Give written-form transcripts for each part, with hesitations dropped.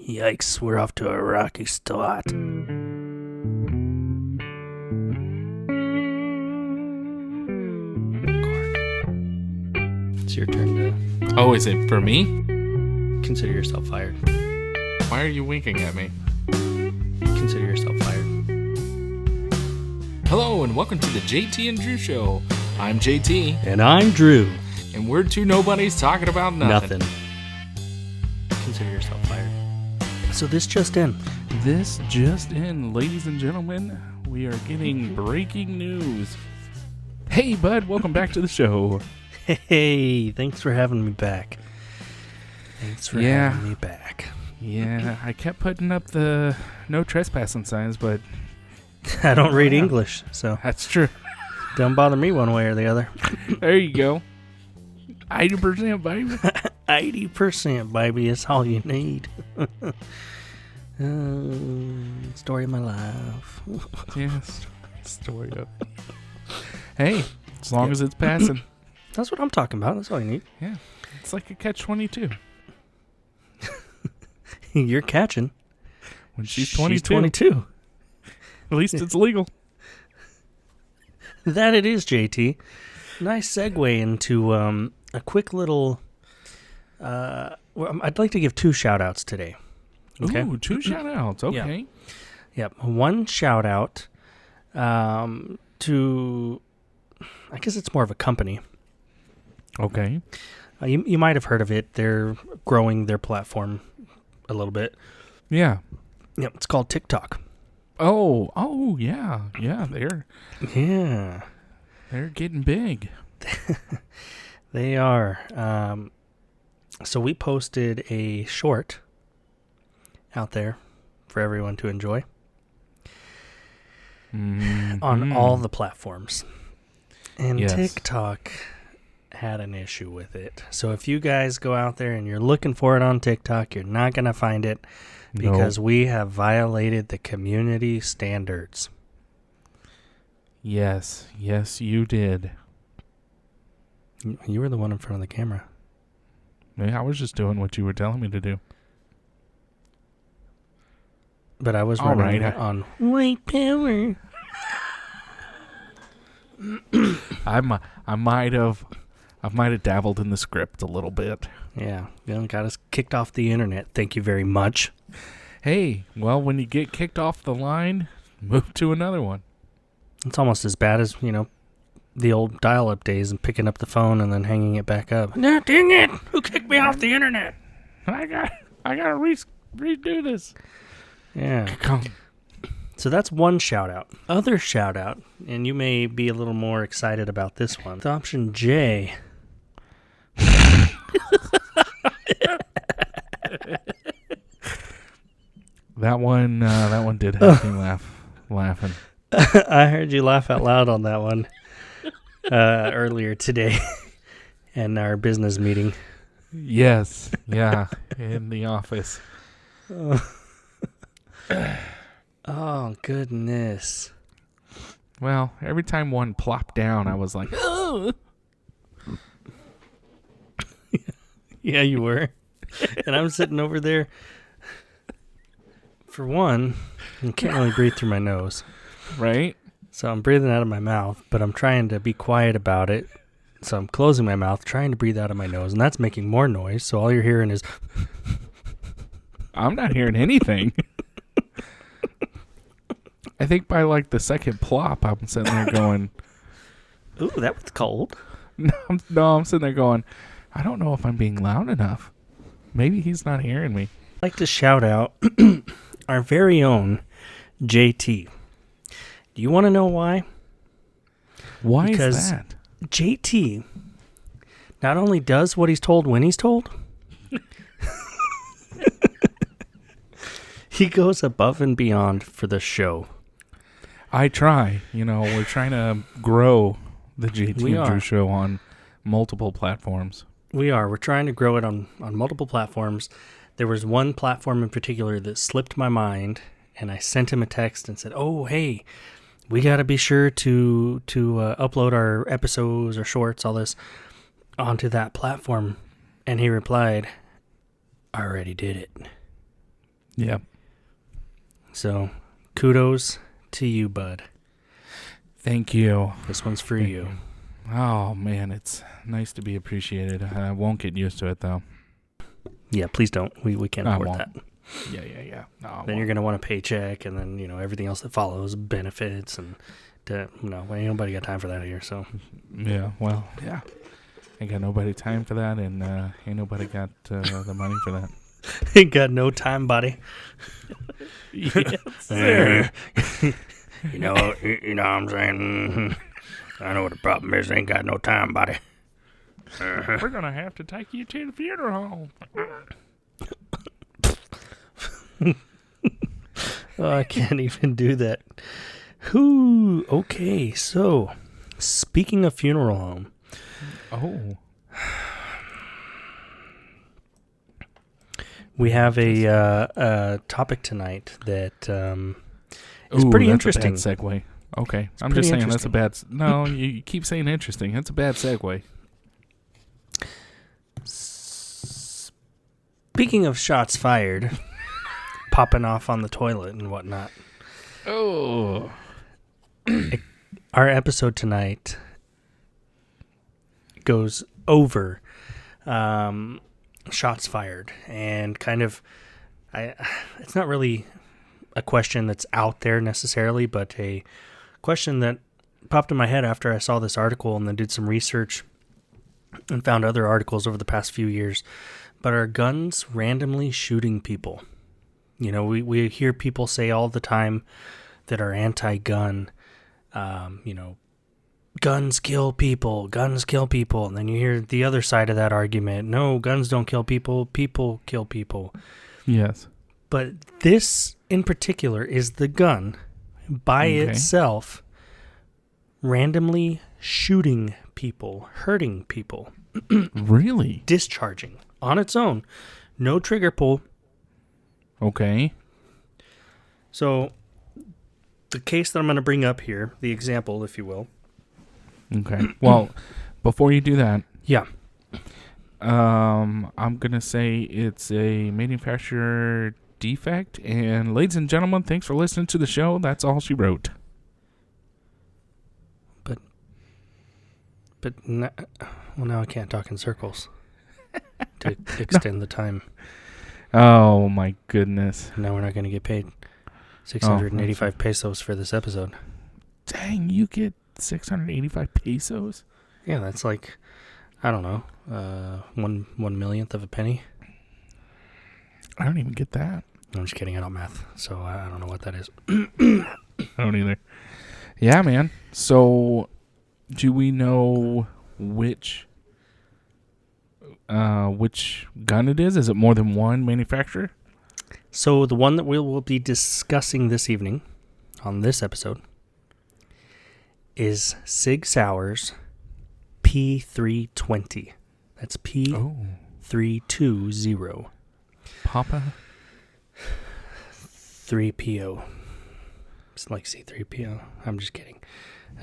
Yikes, we're off to a rocky start. It's your turn to Oh, is it for me? consider yourself fired. Why are you winking at me? Consider yourself fired. Hello, and welcome to the JT and Drew Show. I'm JT, And I'm Drew. and we're two nobodies talking about nothing. Consider yourself fired. So this just in. This just in, ladies and gentlemen, we are getting breaking news. Hey, bud, welcome back to the show. Hey, thanks for having me back. Yeah, I kept putting up the no trespassing signs, but I don't read English, so that's true. don't bother me one way or the other. There you go. 80%, baby. 80%, baby, is all you need. Story of my life. Yeah, story of. Hey, as long as it's passing. That's what I'm talking about. That's all you need. Yeah, it's like a catch-22. You're catching. When she's 22. 22. At least it's legal. That it is, JT. Nice segue into a quick little... I'd like to give 2 shout-outs today. Okay? Ooh, 2 shout-outs. Okay. Yep. One shout-out to... I guess it's more of a company. Okay. You might have heard of it. They're growing their platform a little bit. Yeah. Yep. It's called TikTok. Oh, yeah. Yeah, Yeah. they're getting big. They are. So we posted a short out there for everyone to enjoy on all the platforms. And Yes. TikTok had an issue with it. So if you guys go out there and you're looking for it on TikTok, you're not going to find it because we have violated the community standards. Yes, you did. You were the one in front of the camera. I was just doing what you were telling me to do. But I was All running right. on white power. I might have dabbled in the script a little bit. Yeah, got us kicked off the internet. Thank you very much. Hey, well, when you get kicked off the line, move to another one. It's almost as bad as, the old dial-up days and picking up the phone and then hanging it back up. No, dang it! Who kicked me off the internet? I gotta redo this. Yeah. Come. So that's one shout-out. Other shout-out, and you may be a little more excited about this one. It's option J. That one did have me laughing. I heard you laugh out loud on that one earlier today in our business meeting. Yes, yeah, in the office. Oh, goodness. Well, every time one plopped down, I was like, oh. Yeah, you were. And I'm sitting over there. For one, I can't really breathe through my nose. Right? So I'm breathing out of my mouth, but I'm trying to be quiet about it. So I'm closing my mouth, trying to breathe out of my nose, and that's making more noise. So all you're hearing is... I'm not hearing anything. I think by like the second plop, I'm sitting there going... Ooh, that was cold. No, I'm sitting there going, I don't know if I'm being loud enough. Maybe he's not hearing me. I'd like to shout out our very own JT. Do you want to know why? Why Because is that? JT not only does what he's told when he's told, he goes above and beyond for the show. I try. We're trying to grow the JT We and Drew are. Show on multiple platforms. We're trying to grow it on multiple platforms. There was one platform in particular that slipped my mind, and I sent him a text and said, oh, hey, we got to be sure to upload our episodes or shorts, all this, onto that platform. And he replied, I already did it. Yeah. So, kudos to you, bud. Thank you. This one's for you. Oh, man, it's nice to be appreciated. I won't get used to it, though. Yeah, please don't. We can't afford that. Yeah. No, Then you're going to want a paycheck, and then, everything else that follows, benefits, and, ain't nobody got time for that here, so. Yeah, well, yeah. Ain't got nobody time for that, and ain't nobody got the money for that. Ain't got no time, buddy. Yes, sir. You know what I'm saying? I know what the problem is. Ain't got no time, buddy. We're going to have to take you to the funeral home. Oh, I can't even do that. Whoo. Okay, so speaking of funeral home. Oh. We have a topic tonight that is pretty interesting. That's a bad segue. Okay. It's I'm just saying interesting. that's a bad... No, you keep saying interesting. That's a bad segue. Speaking of shots fired, popping off on the toilet and whatnot. Oh. Our episode tonight goes over shots fired, and kind of, it's not really a question that's out there necessarily, but a question that popped in my head after I saw this article and then did some research and found other articles over the past few years. But are guns randomly shooting people? We hear people say all the time that are anti-gun, guns kill people, and then you hear the other side of that argument. No, guns don't kill people, people kill people. Yes. But this in particular is the gun by itself randomly shooting people, hurting people. Really? Discharging on its own. No trigger pull. Okay. So the case that I'm going to bring up here, the example, if you will. Okay. Well, before you do that, yeah, I'm gonna say it's a manufacturer defect. And ladies and gentlemen, thanks for listening to the show. That's all she wrote. But now I can't talk in circles to extend the time. Oh my goodness! Now we're not going to get paid 685 pesos for this episode. Dang, you get 685 pesos? Yeah, that's like, I don't know, 1/1,000,000th of a penny. I don't even get that. I'm just kidding. I don't math, so I don't know what that is. I don't either. Yeah, man. So, do we know which gun it is? Is it more than one manufacturer? So the one that we will be discussing this evening on this episode is SIG Sauer's P320. That's P320. Papa? 3PO. It's like C3PO. I'm just kidding.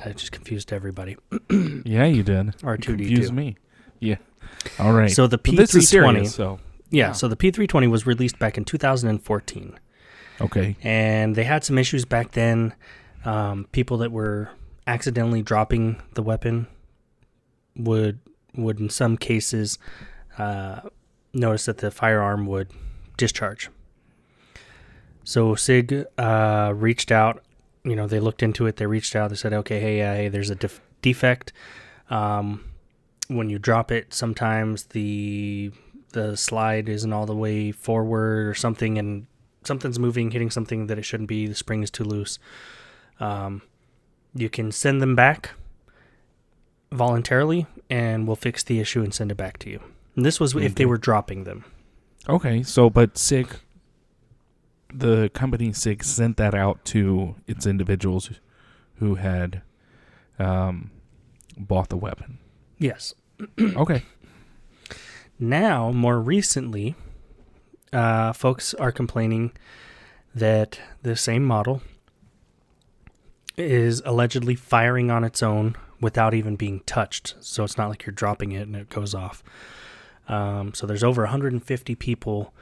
I just confused everybody. Yeah, you did. R2D2. Confused me. Yeah. All right. So the P320. This is serious, so. Yeah, so the P320 was released back in 2014. Okay. And they had some issues back then. People that were accidentally dropping the weapon would in some cases notice that the firearm would discharge. So SIG reached out. They looked into it. They reached out. They said, okay, hey, there's a defect. When you drop it, sometimes the slide isn't all the way forward or something, and something's moving, hitting something that it shouldn't be. The spring is too loose. You can send them back voluntarily, and we'll fix the issue and send it back to you. And this was if they were dropping them. Okay, so but SIG, the company SIG sent that out to its individuals who had bought the weapon. Yes. Okay. Now, more recently, folks are complaining that the same model is allegedly firing on its own without even being touched. So it's not like you're dropping it and it goes off. So there's over 150 people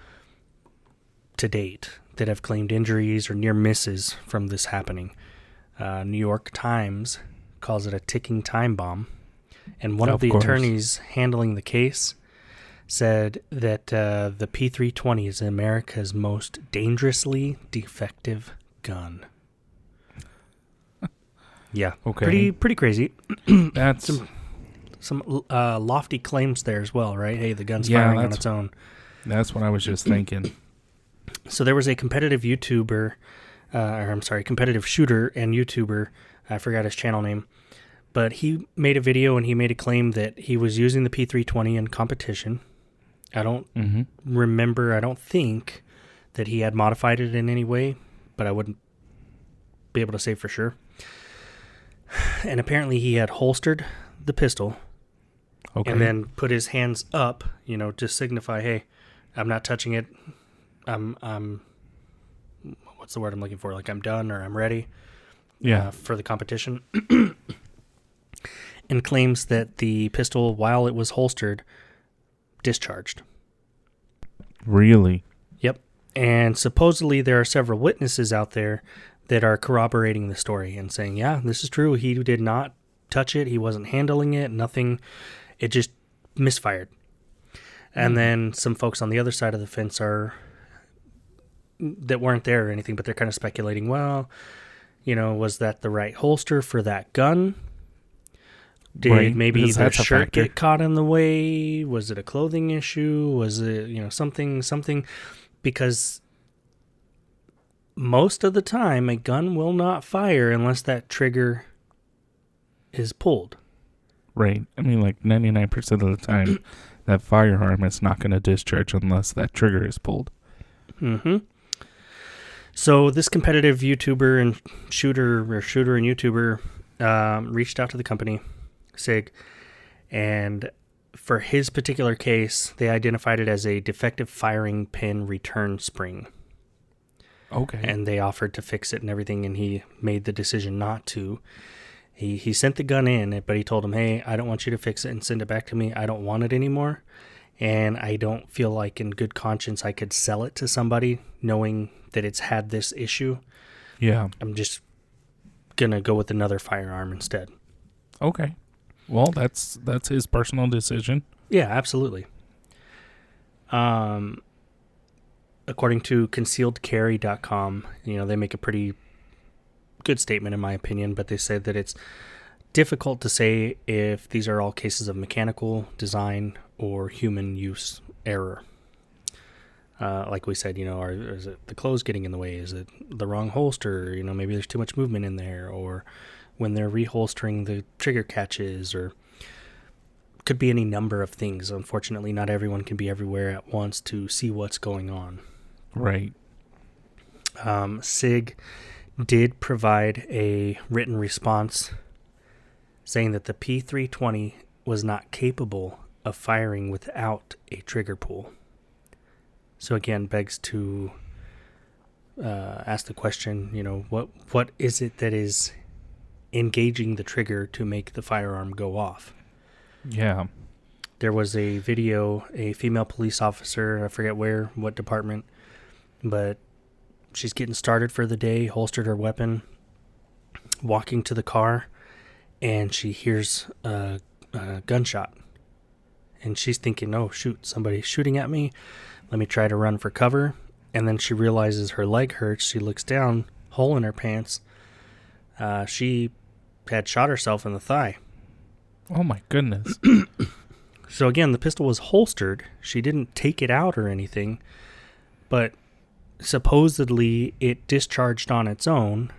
to date that have claimed injuries or near misses from this happening. New York Times calls it a ticking time bomb. And one of the attorneys handling the case said that the P320 is America's most dangerously defective gun. Yeah, Okay. pretty crazy. That's some lofty claims there as well, right? Hey, the gun's firing on its own. That's what I was just thinking. So there was a competitive YouTuber, competitive shooter and YouTuber. I forgot his channel name, but he made a video and he made a claim that he was using the P320 in competition. I don't remember. I don't think that he had modified it in any way, but I wouldn't be able to say for sure. And apparently he had holstered the pistol and then put his hands up, to signify, hey, I'm not touching it. I'm what's the word I'm looking for? Like I'm done or I'm ready for the competition. And claims that the pistol, while it was holstered, discharged. Really? Yep. And supposedly there are several witnesses out there that are corroborating the story and saying, yeah, this is true. He did not touch it. He wasn't handling it. Nothing. It just misfired. And then some folks on the other side of the fence that weren't there or anything, but they're kind of speculating, well, was that the right holster for that gun? Did maybe the shirt get caught in the way? Was it a clothing issue? Was it, something? Because most of the time, a gun will not fire unless that trigger is pulled. Right. I mean, like 99% of the time, that firearm is not going to discharge unless that trigger is pulled. Mm-hmm. So this competitive YouTuber and shooter and YouTuber reached out to the company, SIG, and for his particular case, they identified it as a defective firing pin return spring. Okay. And they offered to fix it and everything, and he made the decision not to. He sent the gun in, but he told him, hey, I don't want you to fix it and send it back to me. I don't want it anymore, and I don't feel like in good conscience I could sell it to somebody knowing that it's had this issue. Yeah. I'm just going to go with another firearm instead. Okay. Well, that's his personal decision. Yeah, absolutely. According to concealedcarry.com, they make a pretty good statement in my opinion, but they said that it's difficult to say if these are all cases of mechanical design or human use error. Like we said, is it the clothes getting in the way? Is it the wrong holster? Maybe there's too much movement in there, or when they're reholstering the trigger catches, or could be any number of things. Unfortunately, not everyone can be everywhere at once to see what's going on. Right. SIG did provide a written response saying that the P320 was not capable of firing without a trigger pull. So again, begs to ask the question, what is it that is engaging the trigger to make the firearm go off? Yeah. There was a video, a female police officer, I forget what department, but she's getting started for the day, holstered her weapon, walking to the car, and she hears a gunshot. And she's thinking, oh, shoot, somebody's shooting at me. Let me try to run for cover. And then she realizes her leg hurts. She looks down, hole in her pants. She had shot herself in the thigh. Oh, my goodness. So again, the pistol was holstered. She didn't take it out or anything, but supposedly it discharged on its own,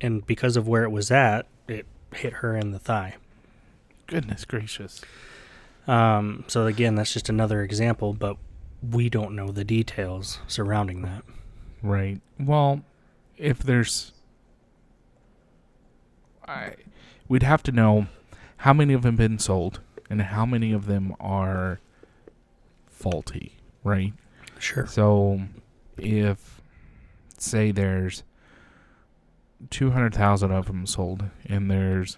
and because of where it was at, it hit her in the thigh. Goodness gracious. So again, that's just another example, but we don't know the details surrounding that. Right. Well, if there's... we'd have to know how many of them have been sold and how many of them are faulty, right? Sure. So if, say, there's 200,000 of them sold and there's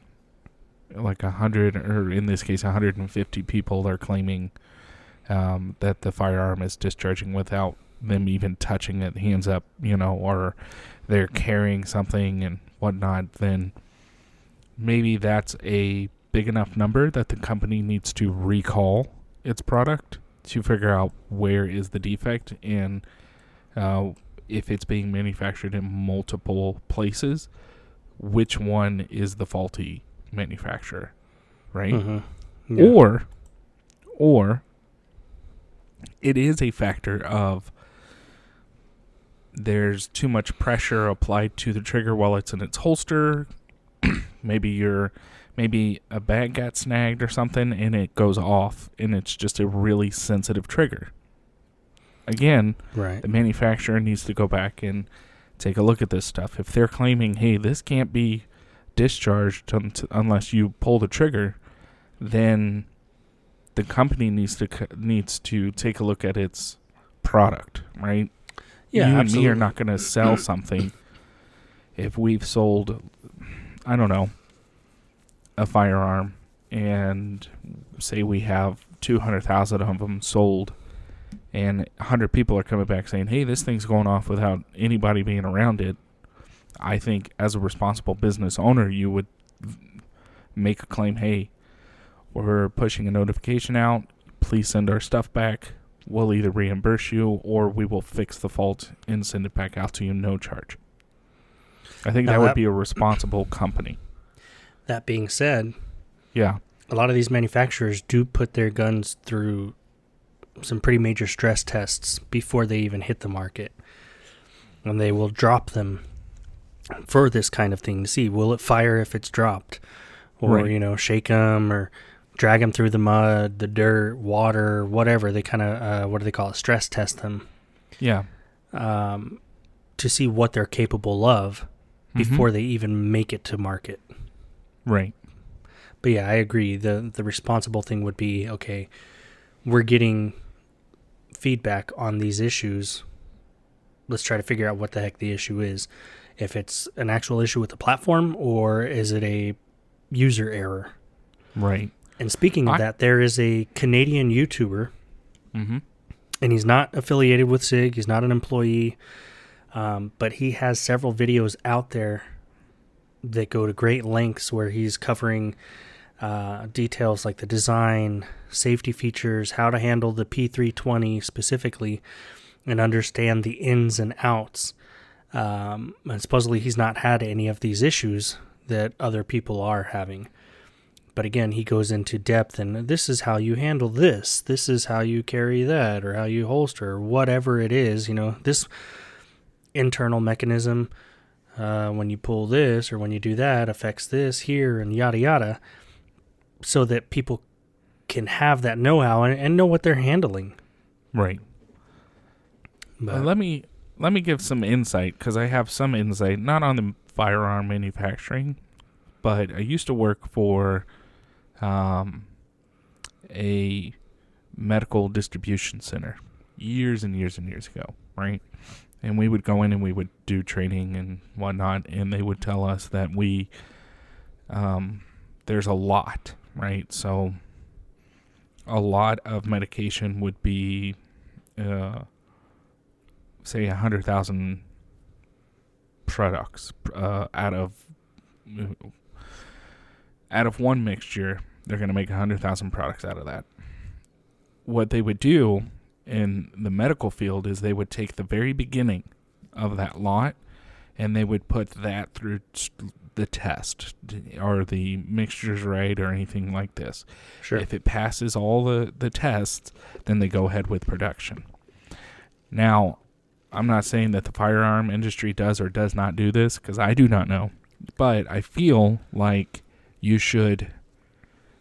like 100, or in this case 150 people are claiming that the firearm is discharging without them even touching it, hands up, or they're carrying something and whatnot, then maybe that's a big enough number that the company needs to recall its product to figure out where is the defect and if it's being manufactured in multiple places, which one is the faulty manufacturer, right? Mm-hmm. Yeah. Or it is a factor of there's too much pressure applied to the trigger while it's in its holster. Maybe a bag got snagged or something and it goes off and it's just a really sensitive trigger. Again, right. The manufacturer needs to go back and take a look at this stuff. If they're claiming, hey, this can't be discharged unless you pull the trigger, then the company needs to take a look at its product, right? Yeah, you absolutely. and me are not going to sell something if we've sold, I don't know, a firearm and say we have 200,000 of them sold and 100 people are coming back saying, hey, this thing's going off without anybody being around it. I think as a responsible business owner, you would make a claim, hey, we're pushing a notification out. Please send our stuff back. We'll either reimburse you or we will fix the fault and send it back out to you, no charge. I think that would be a responsible company. That being said, yeah, a lot of these manufacturers do put their guns through some pretty major stress tests before they even hit the market. And they will drop them for this kind of thing to see, will it fire if it's dropped? Or, right. Shake them or drag them through the mud, the dirt, water, whatever. They kind of, what do they call it? Stress test them. Yeah. To see what they're capable of before they even make it to market. Right. But yeah, I agree. The responsible thing would be, okay, we're getting feedback on these issues. Let's try to figure out what the heck the issue is. If it's an actual issue with the platform or is it a user error? Right. And speaking of that, there is a Canadian YouTuber, and he's not affiliated with SIG. He's not an employee, but he has several videos out there that go to great lengths where he's covering details like the design, safety features, how to handle the P320 specifically, and understand the ins and outs. And supposedly he's not had any of these issues that other people are having. But again, he goes into depth, and this is how you handle this. This is how you carry that, or how you holster, or whatever it is. This internal mechanism, when you pull this or when you do that, affects this here, and yada yada, so that people can have that know-how and know what they're handling. Right. But let me give some insight, because I have some insight, not on the firearm manufacturing, but I used to work for a medical distribution center years and years and years ago, right? And we would go in and we would do training and whatnot, and they would tell us that there's a lot, right? So a lot of medication would be, say, 100,000 products out of one mixture. They're going to make 100,000 products out of that. What they would do in the medical field is they would take the very beginning of that lot and they would put that through the test. Are the mixtures right or anything like this? Sure. If it passes all the tests, then they go ahead with production. Now, I'm not saying that the firearm industry does or does not do this, because I do not know. But I feel like you should,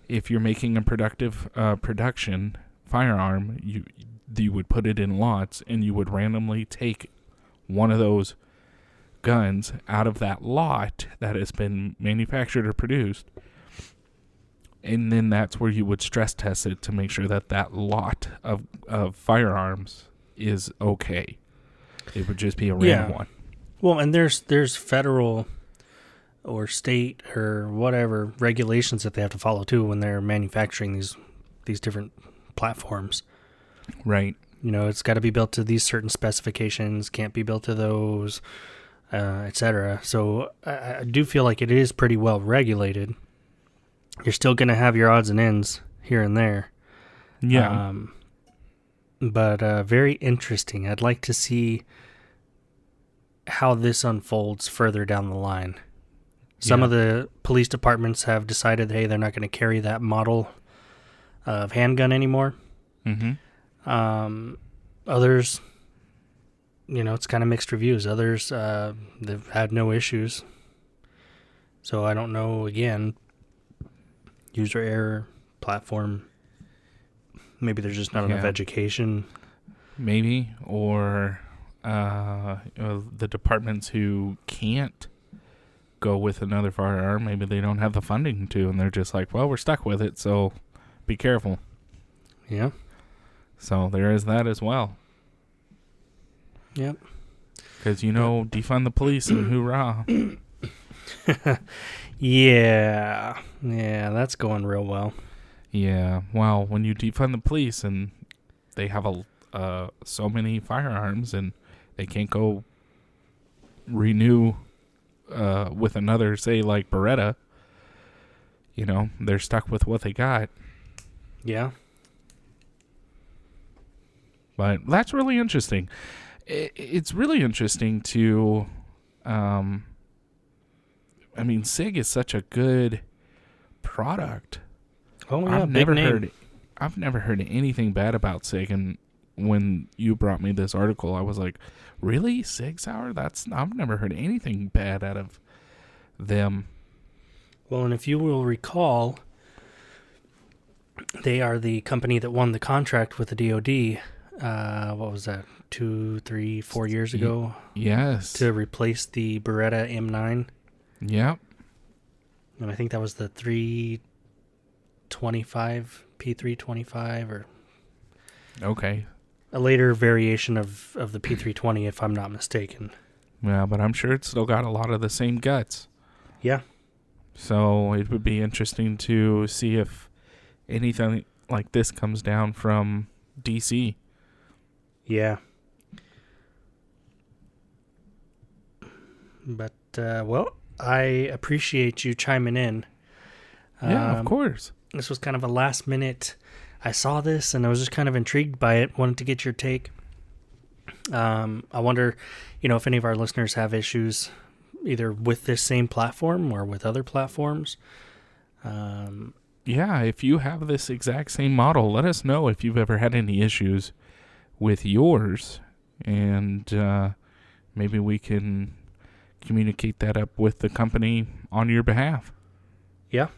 if you're making a production firearm, you would put it in lots, and you would randomly take one of those guns out of that lot that has been manufactured or produced, and then that's where you would stress test it to make sure that lot of firearms is okay. It would just be a random one. Well, and there's federal or state or whatever regulations that they have to follow too when they're manufacturing these different platforms. Right. It's got to be built to these certain specifications, can't be built to those, etc. So I do feel like it is pretty well regulated. You're still going to have your odds and ends here and there. Yeah. But very interesting. I'd like to see how this unfolds further down the line. Some of the police departments have decided, hey, they're not going to carry that model of handgun anymore. Mm-hmm. Others, it's kind of mixed reviews. Others, they've had no issues. So I don't know, again, user error, platform. Maybe there's just not enough education. Maybe, or the departments who can't go with another firearm, maybe they don't have the funding to, and they're just like, well, we're stuck with it, so be careful. Yeah. So there is that as well. Yep. Because, defund the police and hoorah. Yeah, that's going real well. Yeah, well, when you defund the police and they have so many firearms and they can't go renew with another, say, like Beretta, they're stuck with what they got. Yeah. But that's really interesting. It's really interesting to, SIG is such a good product. Oh yeah, I've never heard anything bad about SIG, and when you brought me this article, I was like, really? SIG Sauer? I've never heard anything bad out of them. Well, and if you will recall, they are the company that won the contract with the DoD. What was that? 2, 3, 4 years ago? Yes. To replace the Beretta M9. Yep. And I think that was the 325, P325, or okay, a later variation of the P320, if I'm not mistaken. Yeah, but I'm sure it's still got a lot of the same guts. Yeah. So it would be interesting to see if anything like this comes down from DC. Yeah. But, well, I appreciate you chiming in. Yeah, of course. This was kind of a last minute. I saw this and I was just kind of intrigued by it. Wanted to get your take. I wonder, if any of our listeners have issues either with this same platform or with other platforms. Yeah, if you have this exact same model, let us know if you've ever had any issues with yours, and maybe we can communicate that up with the company on your behalf. Yeah.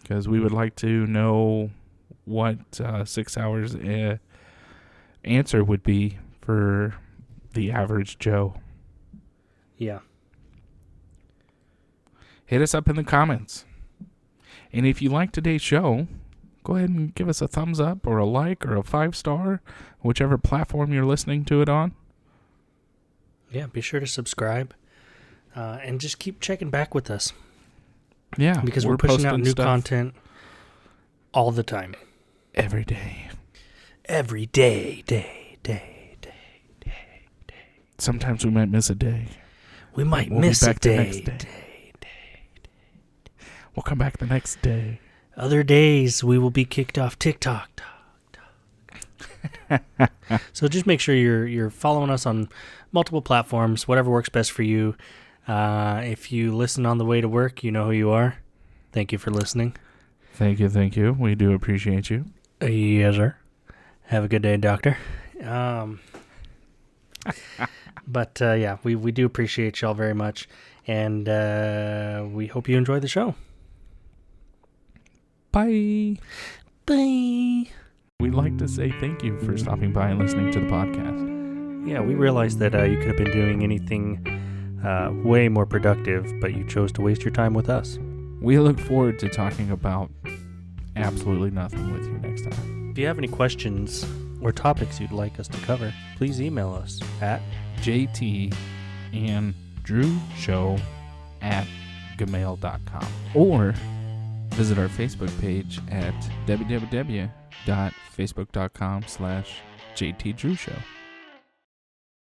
Because we would like to know what 6 hours answer would be for the average Joe. Yeah. Hit us up in the comments. And if you like today's show, go ahead and give us a thumbs up or a like or a 5-star, whichever platform you're listening to it on. Yeah, be sure to subscribe and just keep checking back with us. Yeah, because we're pushing out new content all the time. Every day. Every day. Sometimes we might miss a day. We might miss a day. We'll come back the next day. Other days we will be kicked off TikTok. So just make sure you're following us on multiple platforms, whatever works best for you. If you listen on the way to work, you know who you are. Thank you for listening. Thank you. We do appreciate you. Yes, sir. Have a good day, doctor. But yeah, we do appreciate y'all very much, and we hope you enjoy the show. Bye. Bye. We'd like to say thank you for stopping by and listening to the podcast. Yeah, we realized that you could have been doing anything way more productive, but you chose to waste your time with us. We look forward to talking about absolutely nothing with you next time. If you have any questions or topics you'd like us to cover, please email us at jtandrewshow@gmail.com or visit our Facebook page at www.jtandrewshow.com. www.facebook.com/JTDrewShow.